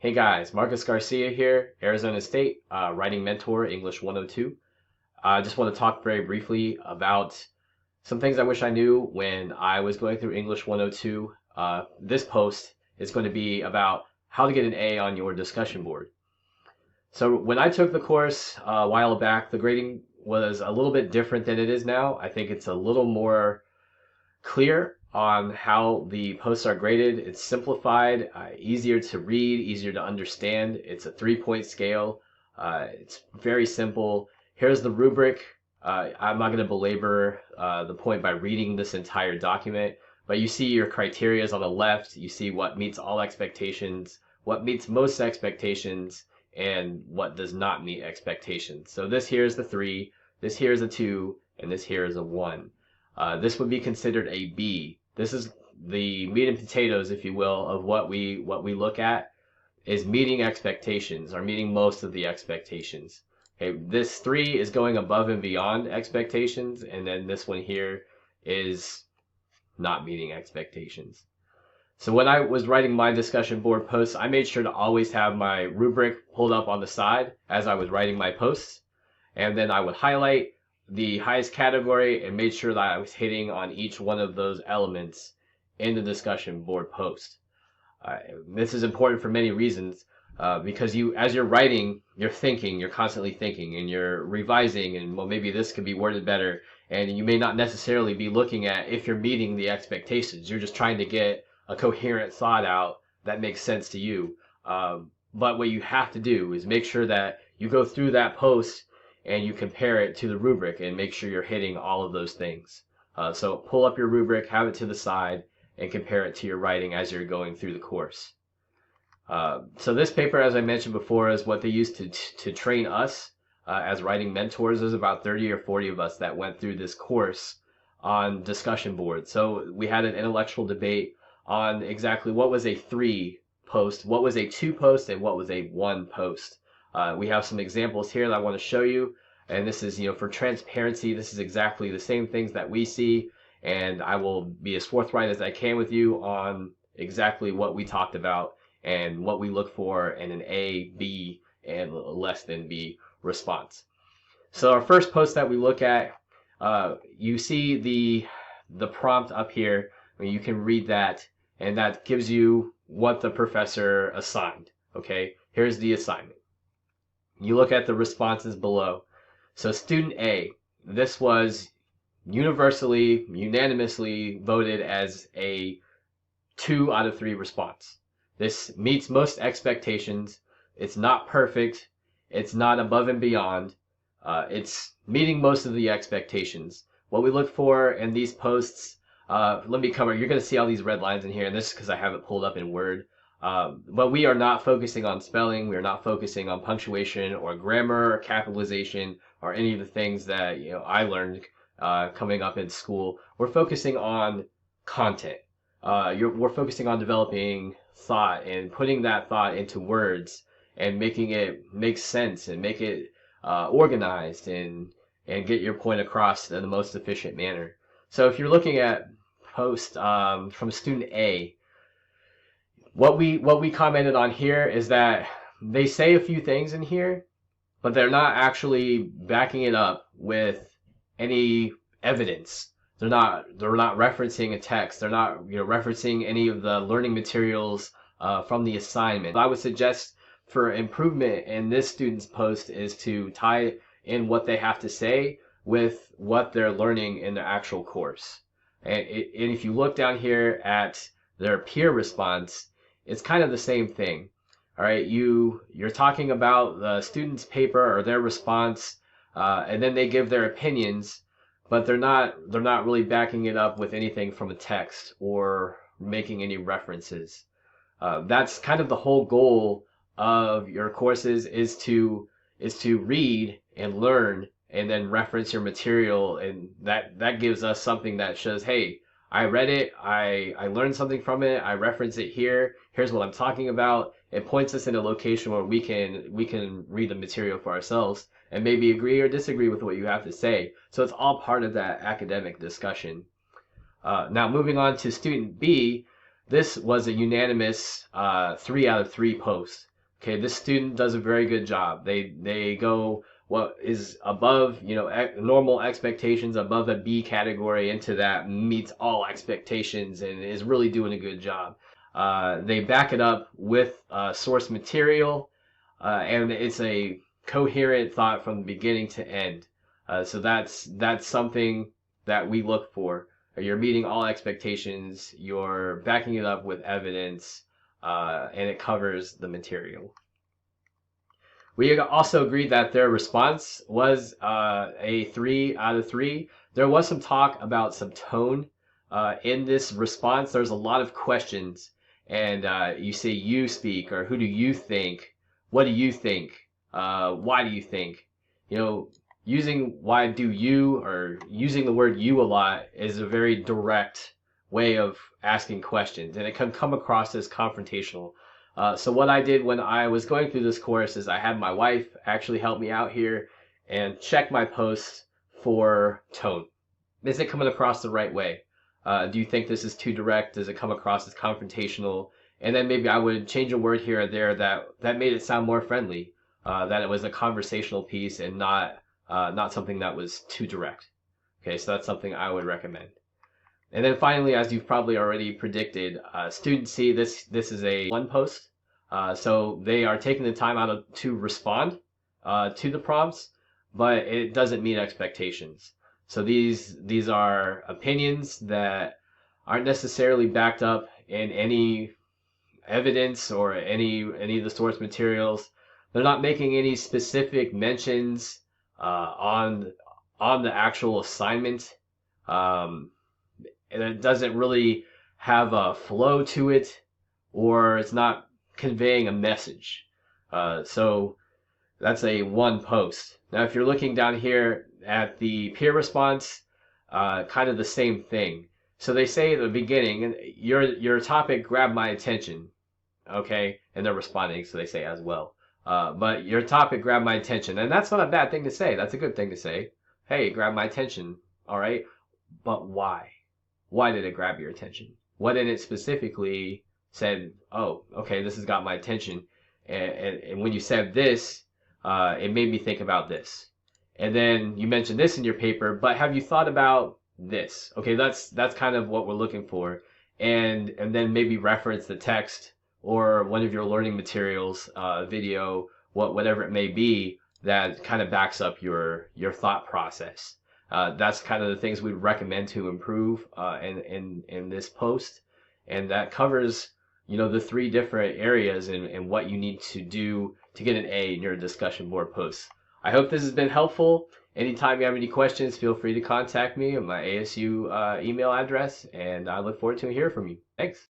Hey guys, Marcus Garcia here, Arizona State, writing mentor, English 102. I just want to talk very briefly about some things I wish I knew when I was going through English 102. This post is going to be about how to get an A on your discussion board. So when I took the course a while back, the grading was a little bit different than it is now. I think it's a little more clear on how the posts are graded. It's simplified, easier to read, easier to understand. It's a 3-point scale. It's very simple. Here's the rubric. I'm not going to belabor the point by reading this entire document, but you see your criteria is on the left. You see what meets all expectations, what meets most expectations, and what does not meet expectations. So this here is the 3, this here is a 2, and this here is a 1. This would be considered a B. This is the meat and potatoes, if you will, of what we look at is meeting expectations or meeting most of the expectations. Okay, this 3 is going above and beyond expectations, and then this one here is not meeting expectations. So when I was writing my discussion board posts, I made sure to always have my rubric pulled up on the side as I was writing my posts, and then I would highlight the highest category and made sure that I was hitting on each one of those elements in the discussion board post. This is important for many reasons because as you're writing, you're thinking, you're constantly thinking, and you're revising, and well, maybe this could be worded better, and you may not necessarily be looking at if you're meeting the expectations. You're just trying to get a coherent thought out that makes sense to you. But what you have to do is make sure that you go through that post and you compare it to the rubric and make sure you're hitting all of those things. So pull up your rubric, have it to the side, and compare it to your writing as you're going through the course. So this paper, as I mentioned before, is what they used to train us as writing mentors. There's about 30 or 40 of us that went through this course on discussion boards. So we had an intellectual debate on exactly what was a 3 post, what was a 2 post, and what was a 1 post. We have some examples here that I want to show you, and this is, for transparency, this is exactly the same things that we see, and I will be as forthright as I can with you on exactly what we talked about and what we look for in an A, B, and less than B response. So our first post that we look at, you see the prompt up here. You can read that, and that gives you what the professor assigned. Okay, here's the assignment. You look at the responses below. So student A, this was universally, unanimously voted as a 2 out of 3 response. This meets most expectations. It's not perfect. It's not above and beyond. It's meeting most of the expectations. What we look for in these posts, let me cover, you're going to see all these red lines in here, and this is because I have it pulled up in Word. But we are not focusing on spelling. We are not focusing on punctuation or grammar or capitalization or any of the things that I learned coming up in school. We're focusing on content. We're focusing on developing thought and putting that thought into words and making it make sense and make it organized and get your point across in the most efficient manner. So if you're looking at post from student A, what we commented on here is that they say a few things in here, but they're not actually backing it up with any evidence. They're not referencing a text. They're not referencing any of the learning materials from the assignment. I would suggest for improvement in this student's post is to tie in what they have to say with what they're learning in the actual course. And if you look down here at their peer response, it's kind of the same thing. All right, you're talking about the student's paper or their response, and then they give their opinions, but they're not really backing it up with anything from a text or making any references. That's kind of the whole goal of your courses is to read and learn and then reference your material, and that gives us something that shows, hey, I read it, I learned something from it, I reference it here, here's what I'm talking about. It points us in a location where we can read the material for ourselves and maybe agree or disagree with what you have to say. So it's all part of that academic discussion. Now moving on to student B, this was a unanimous 3 out of 3 post. Okay, this student does a very good job. They go what is above, normal expectations, above a B category, into that meets all expectations and is really doing a good job. They back it up with source material, and it's a coherent thought from beginning to end. So that's something that we look for. You're meeting all expectations. You're backing it up with evidence, and it covers the material. We also agreed that their response was a 3 out of 3. There was some talk about some tone in this response. There's a lot of questions, and you say you speak, or who do you think? What do you think? Why do you think? Using why do you, or using the word you a lot, is a very direct way of asking questions, and it can come across as confrontational. So what I did when I was going through this course is I had my wife actually help me out here and check my posts for tone. Is it coming across the right way? Do you think this is too direct? Does it come across as confrontational? And then maybe I would change a word here or there that made it sound more friendly, that it was a conversational piece and not something that was too direct. Okay, so that's something I would recommend. And then finally, as you've probably already predicted, students see this is a one post. So they are taking the time out to respond to the prompts, but it doesn't meet expectations. So these are opinions that aren't necessarily backed up in any evidence or any of the source materials. They're not making any specific mentions on the actual assignment. And it doesn't really have a flow to it, or it's not conveying a message. So that's a one post. Now, if you're looking down here at the peer response, kind of the same thing. So they say at the beginning, your topic grabbed my attention, okay, and they're responding, so they say as well. But your topic grabbed my attention, and that's not a bad thing to say. That's a good thing to say. Hey, it grabbed my attention, all right, but why? Why did it grab your attention? What in it specifically said, oh, okay, this has got my attention. And when you said this, it made me think about this. And then you mentioned this in your paper, but have you thought about this? Okay, that's kind of what we're looking for. And then maybe reference the text or one of your learning materials, video, whatever it may be, that kind of backs up your thought process. That's kind of the things we'd recommend to improve in this post, and that covers the 3 different areas and what you need to do to get an A in your discussion board posts. I hope this has been helpful. Anytime you have any questions, feel free to contact me at my ASU email address, and I look forward to hearing from you. Thanks.